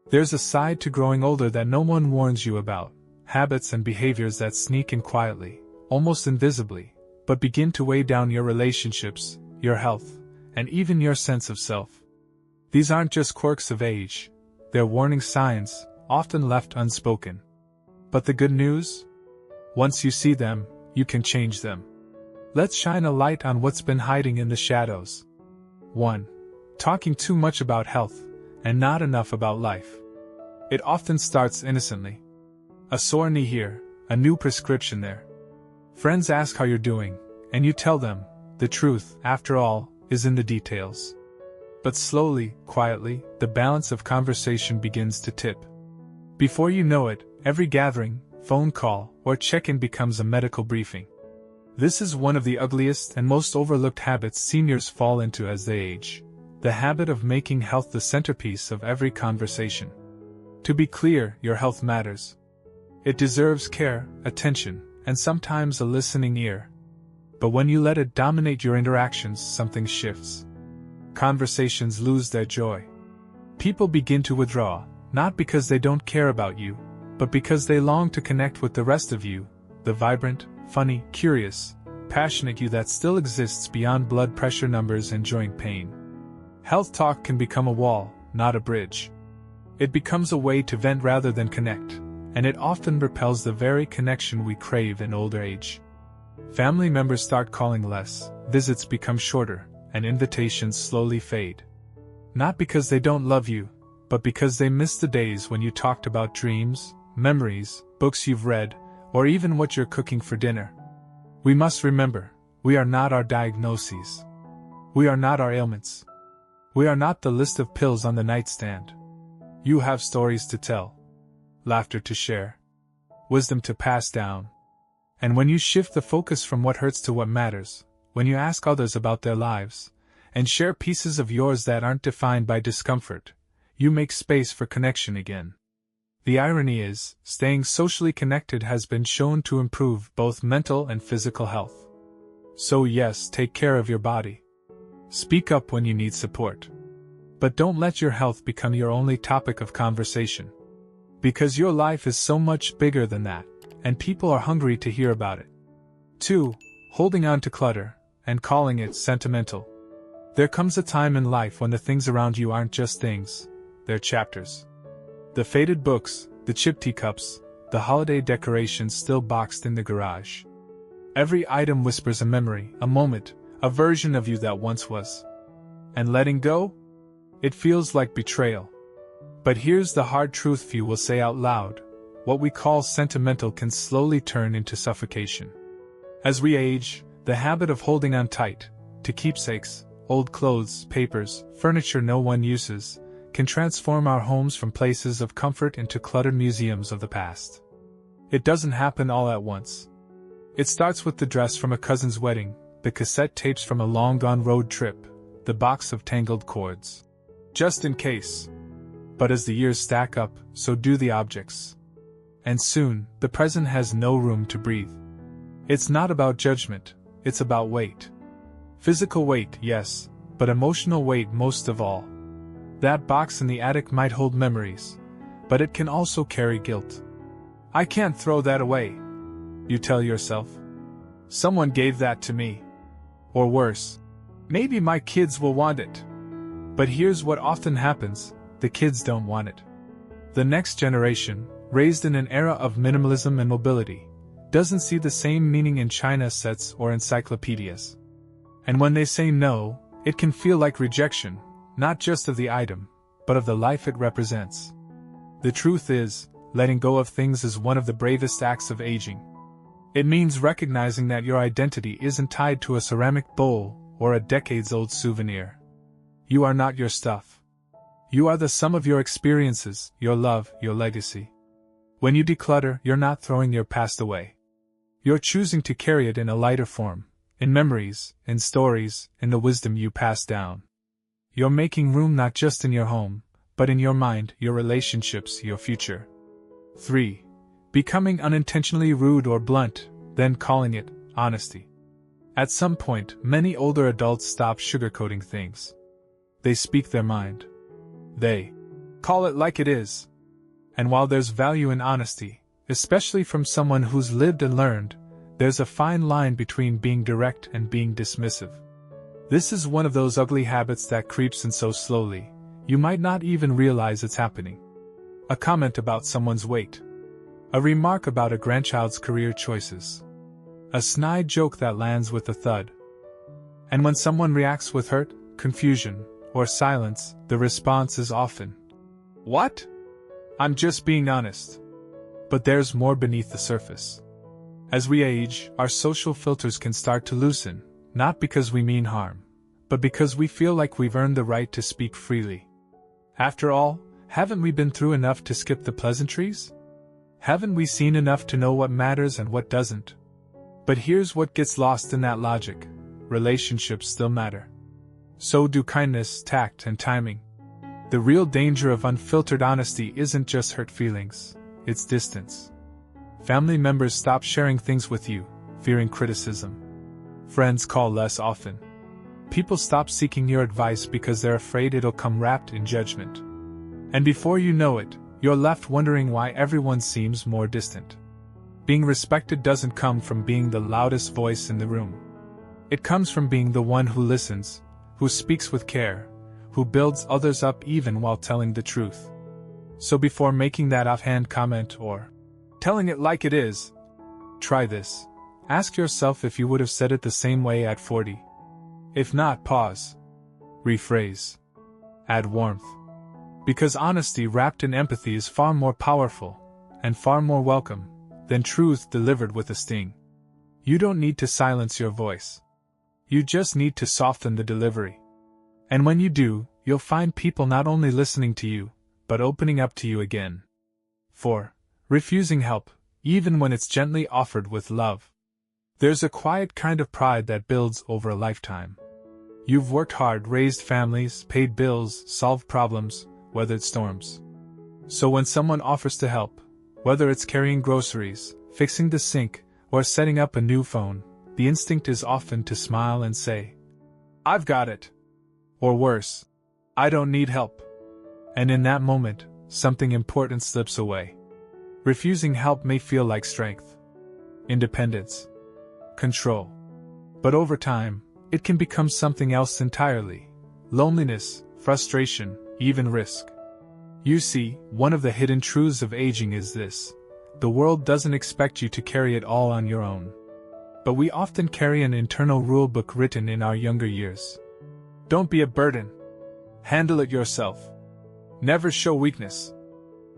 There's a side to growing older that no one warns you about, habits and behaviors that sneak in quietly, almost invisibly, but begin to weigh down your relationships, your health, and even your sense of self. These aren't just quirks of age, they're warning signs, often left unspoken. But the good news? Once you see them, you can change them. Let's shine a light on what's been hiding in the shadows. 1. Talking too much about health, and not enough about life. It often starts innocently. A sore knee here, a new prescription there. Friends ask how you're doing, and you tell them, the truth, after all, is in the details. But slowly, quietly, the balance of conversation begins to tip. Before you know it, every gathering, phone call, or check-in becomes a medical briefing. This is one of the ugliest and most overlooked habits seniors fall into as they age. The habit of making health the centerpiece of every conversation. To be clear, your health matters. It deserves care, attention, and sometimes a listening ear. But when you let it dominate your interactions, something shifts. Conversations lose their joy. People begin to withdraw, not because they don't care about you, but because they long to connect with the rest of you, the vibrant, funny, curious, passionate you that still exists beyond blood pressure numbers and joint pain. Health talk can become a wall, not a bridge. It becomes a way to vent rather than connect, and it often repels the very connection we crave in older age. Family members start calling less, visits become shorter, and invitations slowly fade. Not because they don't love you, but because they miss the days when you talked about dreams, memories, books you've read, or even what you're cooking for dinner. We must remember, we are not our diagnoses. We are not our ailments. We are not the list of pills on the nightstand. You have stories to tell, laughter to share, wisdom to pass down. And when you shift the focus from what hurts to what matters, when you ask others about their lives, and share pieces of yours that aren't defined by discomfort, you make space for connection again. The irony is, staying socially connected has been shown to improve both mental and physical health. So yes, take care of your body. Speak up when you need support. But don't let your health become your only topic of conversation. Because your life is so much bigger than that, and people are hungry to hear about it. 2. Holding on to clutter, and calling it sentimental. There comes a time in life when the things around you aren't just things, they're chapters. The faded books, the chipped teacups, the holiday decorations still boxed in the garage. Every item whispers a memory, a moment, a version of you that once was. And letting go? It feels like betrayal. But here's the hard truth few will say out loud: what we call sentimental can slowly turn into suffocation. As we age, the habit of holding on tight, to keepsakes, old clothes, papers, furniture no one uses, can transform our homes from places of comfort into cluttered museums of the past. It doesn't happen all at once. It starts with the dress from a cousin's wedding, the cassette tapes from a long-gone road trip, the box of tangled cords. Just in case. But as the years stack up, so do the objects. And soon, the present has no room to breathe. It's not about judgment, it's about weight. Physical weight, yes, but emotional weight most of all. That box in the attic might hold memories, but it can also carry guilt. I can't throw that away, you tell yourself. Someone gave that to me. Or worse, maybe my kids will want it. But here's what often happens: the kids don't want it. The next generation, raised in an era of minimalism and mobility, doesn't see the same meaning in china sets or encyclopedias. And when they say no, it can feel like rejection, not just of the item, but of the life it represents. The truth is, letting go of things is one of the bravest acts of aging. It means recognizing that your identity isn't tied to a ceramic bowl or a decades-old souvenir. You are not your stuff. You are the sum of your experiences, your love, your legacy. When you declutter, you're not throwing your past away. You're choosing to carry it in a lighter form, in memories, in stories, in the wisdom you pass down. You're making room not just in your home, but in your mind, your relationships, your future. 3. Becoming unintentionally rude or blunt, then calling it honesty. At some point, many older adults stop sugarcoating things. They speak their mind. They Call it like it is. And while there's value in honesty, especially from someone who's lived and learned, there's a fine line between being direct and being dismissive. This is one of those ugly habits that creeps in so slowly, you might not even realize it's happening. A comment about someone's weight. A remark about a grandchild's career choices. A snide joke that lands with a thud. And when someone reacts with hurt, confusion, or silence, the response is often, "What? I'm just being honest." But there's more beneath the surface. As we age, our social filters can start to loosen, not because we mean harm, but because we feel like we've earned the right to speak freely. After all, haven't we been through enough to skip the pleasantries? Haven't we seen enough to know what matters and what doesn't? But here's what gets lost in that logic. Relationships still matter. So do kindness, tact, and timing. The real danger of unfiltered honesty isn't just hurt feelings, it's distance. Family members stop sharing things with you, fearing criticism. Friends call less often. People stop seeking your advice because they're afraid it'll come wrapped in judgment. And before you know it, you're left wondering why everyone seems more distant. Being respected doesn't come from being the loudest voice in the room. It comes from being the one who listens, who speaks with care, who builds others up even while telling the truth. So before making that offhand comment or telling it like it is, try this. Ask yourself if you would have said it the same way at 40. If not, pause. Rephrase. Add warmth. Because honesty wrapped in empathy is far more powerful, and far more welcome, than truth delivered with a sting. You don't need to silence your voice. You just need to soften the delivery. And when you do, you'll find people not only listening to you, but opening up to you again. 4. Refusing help, even when it's gently offered with love. There's a quiet kind of pride that builds over a lifetime. You've worked hard, raised families, paid bills, solved problems, weathered storms. So when someone offers to help, whether it's carrying groceries, fixing the sink, or setting up a new phone, the instinct is often to smile and say, "I've got it." Or worse, "I don't need help." And in that moment, something important slips away. Refusing help may feel like strength, independence, control. But over time, it can become something else entirely. Loneliness, frustration, even risk. You see, one of the hidden truths of aging is this: the world doesn't expect you to carry it all on your own. But we often carry an internal rulebook written in our younger years. Don't be a burden. Handle it yourself. Never show weakness.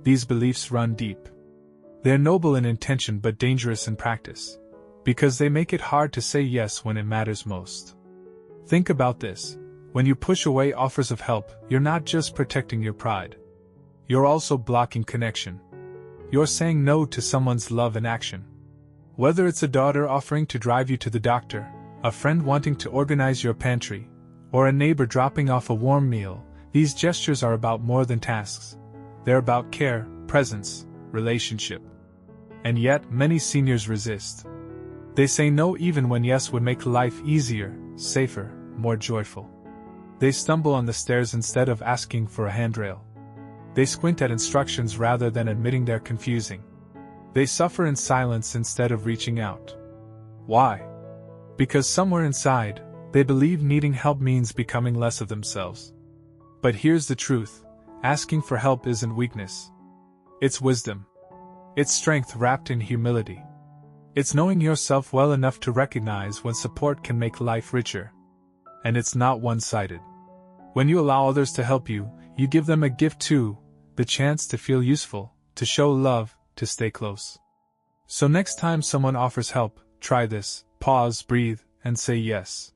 These beliefs run deep. They're noble in intention but dangerous in practice, because they make it hard to say yes when it matters most. Think about this. When you push away offers of help, you're not just protecting your pride. You're also blocking connection. You're saying no to someone's love in action. Whether it's a daughter offering to drive you to the doctor, a friend wanting to organize your pantry, or a neighbor dropping off a warm meal, these gestures are about more than tasks. They're about care, presence, relationship. And yet, many seniors resist. They say no even when yes would make life easier, safer, more joyful. They stumble on the stairs instead of asking for a handrail. They squint at instructions rather than admitting they're confusing. They suffer in silence instead of reaching out. Why? Because somewhere inside, they believe needing help means becoming less of themselves. But here's the truth: asking for help isn't weakness. It's wisdom. It's strength wrapped in humility. It's knowing yourself well enough to recognize when support can make life richer. And it's not one-sided. When you allow others to help you, you give them a gift too, the chance to feel useful, to show love, to stay close. So next time someone offers help, try this: pause, breathe, and say yes.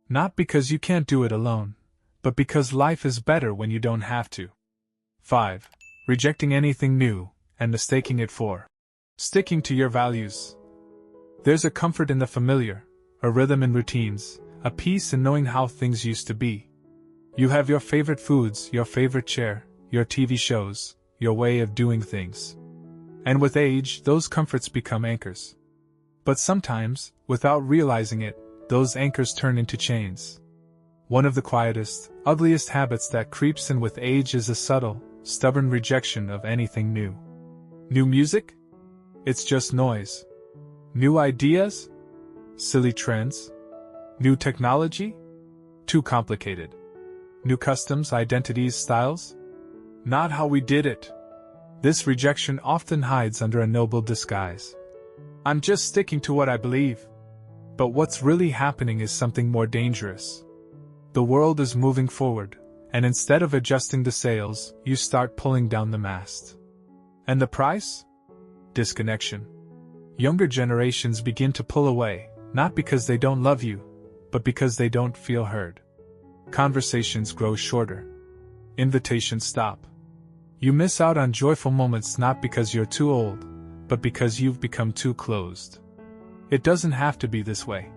Not because you can't do it alone, but because life is better when you don't have to. 5. Rejecting anything new, and mistaking it for sticking to your values. There's a comfort in the familiar, a rhythm in routines, a peace in knowing how things used to be. You have your favorite foods, your favorite chair, your TV shows, your way of doing things. And with age, those comforts become anchors. But sometimes, without realizing it, those anchors turn into chains. One of the quietest, ugliest habits that creeps in with age is a subtle, stubborn rejection of anything new. New music? It's just noise. New ideas? Silly trends? New technology? Too complicated. New customs, identities, styles? Not how we did it. This rejection often hides under a noble disguise. I'm just sticking to what I believe. But what's really happening is something more dangerous. The world is moving forward, and instead of adjusting the sails, you start pulling down the mast. And the price? Disconnection. Younger generations begin to pull away, not because they don't love you, but because they don't feel heard. Conversations grow shorter. Invitations stop. You miss out on joyful moments not because you're too old, but because you've become too closed. It doesn't have to be this way.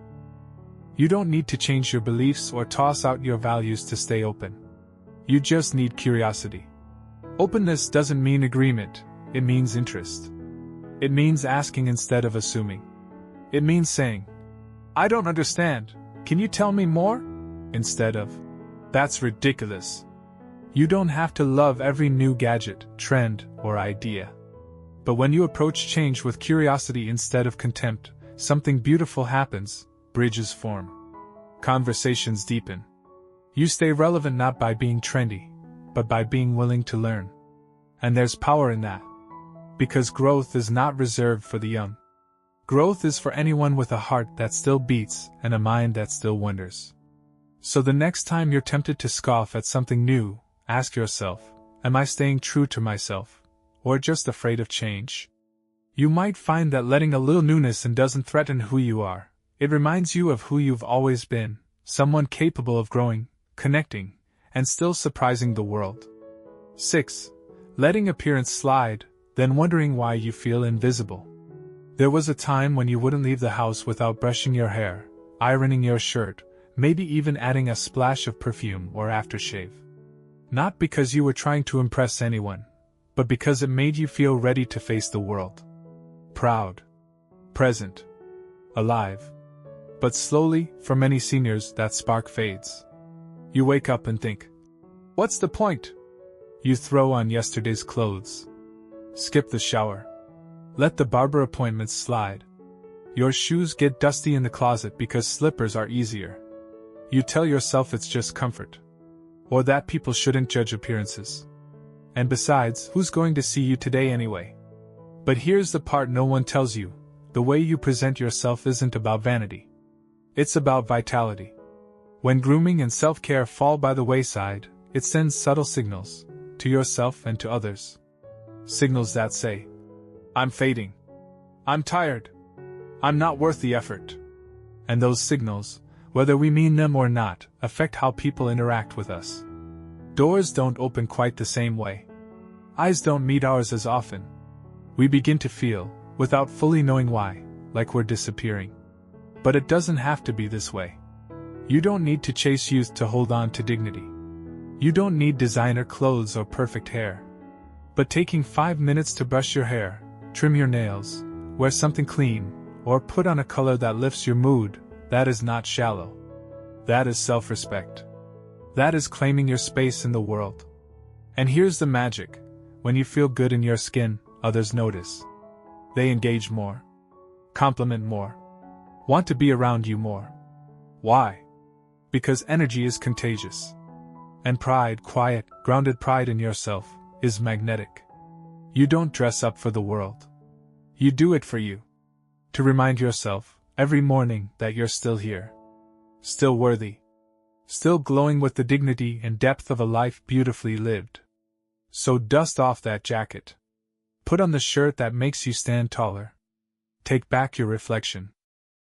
You don't need to change your beliefs or toss out your values to stay open. You just need curiosity. Openness doesn't mean agreement, it means interest. It means asking instead of assuming. It means saying, I don't understand, can you tell me more? Instead of, that's ridiculous. You don't have to love every new gadget, trend, or idea. But when you approach change with curiosity instead of contempt, something beautiful happens, bridges form. Conversations deepen. You stay relevant not by being trendy, but by being willing to learn. And there's power in that. Because growth is not reserved for the young. Growth is for anyone with a heart that still beats and a mind that still wonders. So the next time you're tempted to scoff at something new, ask yourself, am I staying true to myself, or just afraid of change? You might find that letting a little newness in doesn't threaten who you are. It reminds you of who you've always been, someone capable of growing, connecting, and still surprising the world. 6. Letting appearance slide, then wondering why you feel invisible. There was a time when you wouldn't leave the house without brushing your hair, ironing your shirt, maybe even adding a splash of perfume or aftershave. Not because you were trying to impress anyone, but because it made you feel ready to face the world. Proud. Present. Alive. But slowly, for many seniors, that spark fades. You wake up and think, what's the point? You throw on yesterday's clothes. Skip the shower. Let the barber appointments slide. Your shoes get dusty in the closet because slippers are easier. You tell yourself it's just comfort. Or that people shouldn't judge appearances. And besides, who's going to see you today anyway? But here's the part no one tells you, the way you present yourself isn't about vanity. It's about vitality. When grooming and self-care fall by the wayside, it sends subtle signals, to yourself and to others. Signals that say, I'm fading. I'm tired. I'm not worth the effort. And those signals, whether we mean them or not, affect how people interact with us. Doors don't open quite the same way. Eyes don't meet ours as often. We begin to feel, without fully knowing why, like we're disappearing. But it doesn't have to be this way. You don't need to chase youth to hold on to dignity. You don't need designer clothes or perfect hair. But taking 5 minutes to brush your hair, trim your nails, wear something clean, or put on a color that lifts your mood, that is not shallow. That is self-respect. That is claiming your space in the world. And here's the magic. When you feel good in your skin, others notice. They engage more. Compliment more. Want to be around you more. Why? Because energy is contagious. And pride, quiet, grounded pride in yourself, is magnetic. You don't dress up for the world. You do it for you. To remind yourself, every morning, that you're still here. Still worthy. Still glowing with the dignity and depth of a life beautifully lived. So dust off that jacket. Put on the shirt that makes you stand taller. Take back your reflection.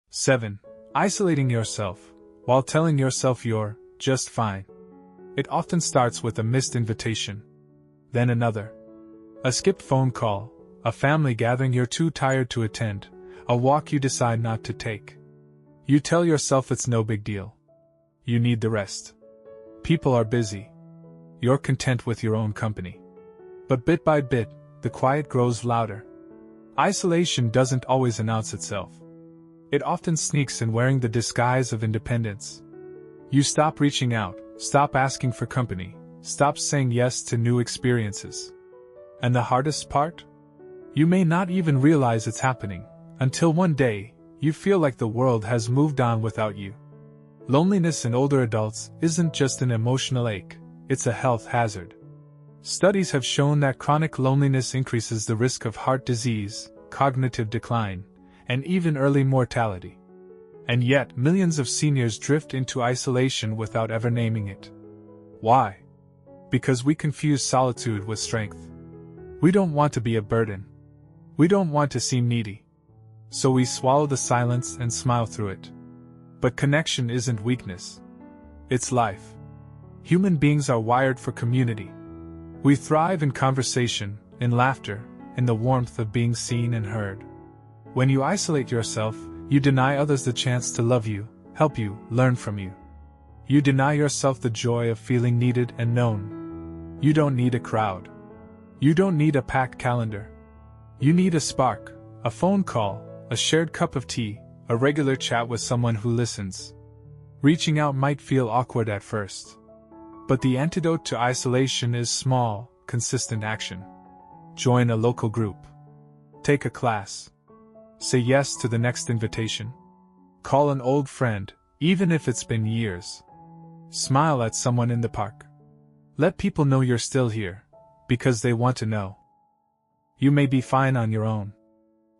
7. Isolating yourself, while telling yourself you're just fine. It often starts with a missed invitation. Then another. A skipped phone call, a family gathering you're too tired to attend, a walk you decide not to take. You tell yourself it's no big deal. You need the rest. People are busy. You're content with your own company. But bit by bit, the quiet grows louder. Isolation doesn't always announce itself. It often sneaks in wearing the disguise of independence. You stop reaching out, stop asking for company, Stop saying yes to new experiences. And the hardest part? You may not even realize it's happening, until one day, you feel like the world has moved on without you. Loneliness in older adults isn't just an emotional ache, it's a health hazard. Studies have shown that chronic loneliness increases the risk of heart disease, cognitive decline, and even early mortality. And yet, millions of seniors drift into isolation without ever naming it. Why? Because we confuse solitude with strength. We don't want to be a burden. We don't want to seem needy. So we swallow the silence and smile through it. But connection isn't weakness. It's life. Human beings are wired for community. We thrive in conversation, in laughter, in the warmth of being seen and heard. When you isolate yourself, you deny others the chance to love you, help you, learn from you. You deny yourself the joy of feeling needed and known. You don't need a crowd. You don't need a packed calendar. You need a spark, a phone call, a shared cup of tea, a regular chat with someone who listens. Reaching out might feel awkward at first. But the antidote to isolation is small, consistent action. Join a local group. Take a class. Say yes to the next invitation. Call an old friend, even if it's been years. Smile at someone in the park. Let people know you're still here, because they want to know. You may be fine on your own.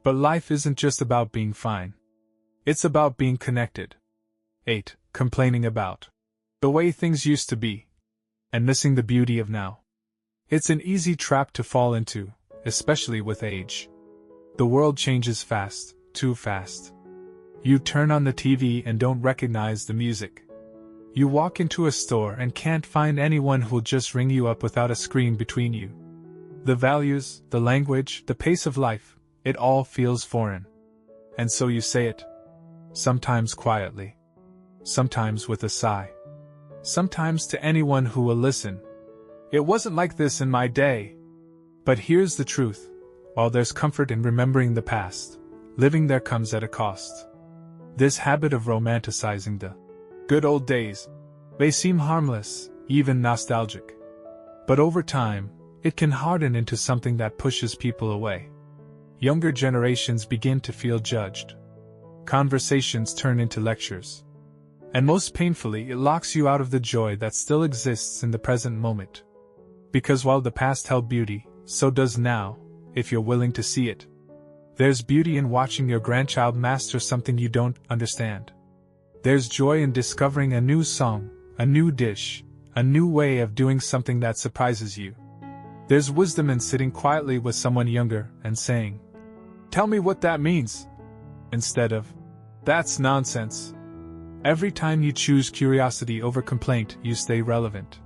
But life isn't just about being fine. It's about being connected. 8. Complaining about the way things used to be, and missing the beauty of now. It's an easy trap to fall into, especially with age. The world changes fast, too fast. You turn on the TV and don't recognize the music. You walk into a store and can't find anyone who'll just ring you up without a screen between you. The values, the language, the pace of life, it all feels foreign. And so you say it. Sometimes quietly. Sometimes with a sigh. Sometimes to anyone who will listen. It wasn't like this in my day. But here's the truth. While there's comfort in remembering the past, living there comes at a cost. This habit of romanticizing the good old days may seem harmless, even nostalgic. But over time, it can harden into something that pushes people away. Younger generations begin to feel judged. Conversations turn into lectures. And most painfully, it locks you out of the joy that still exists in the present moment. Because while the past held beauty, so does now, if you're willing to see it. There's beauty in watching your grandchild master something you don't understand. There's joy in discovering a new song, a new dish, a new way of doing something that surprises you. There's wisdom in sitting quietly with someone younger and saying, "Tell me what that means," instead of, "That's nonsense." Every time you choose curiosity over complaint, you stay relevant.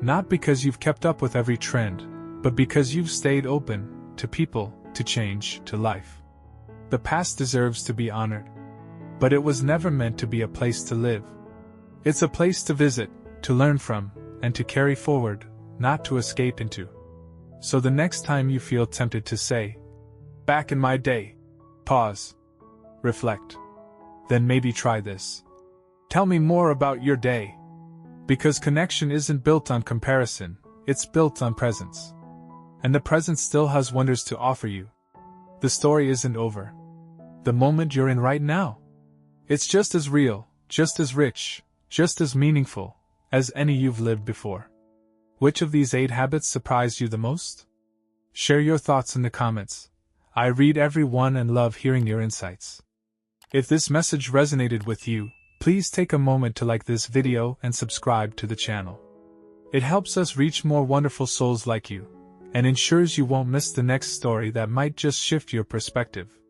Not because you've kept up with every trend, but because you've stayed open to people, to change, to life. The past deserves to be honored. But it was never meant to be a place to live. It's a place to visit, to learn from, and to carry forward, not to escape into. So the next time you feel tempted to say, "Back in my day," pause. Reflect. Then maybe try this. Tell me more about your day. Because connection isn't built on comparison, it's built on presence. And the present still has wonders to offer you. The story isn't over. The moment you're in right now. It's just as real, just as rich, just as meaningful, as any you've lived before. Which of these 8 habits surprised you the most? Share your thoughts in the comments. I read every one and love hearing your insights. If this message resonated with you, please take a moment to like this video and subscribe to the channel. It helps us reach more wonderful souls like you, and ensures you won't miss the next story that might just shift your perspective.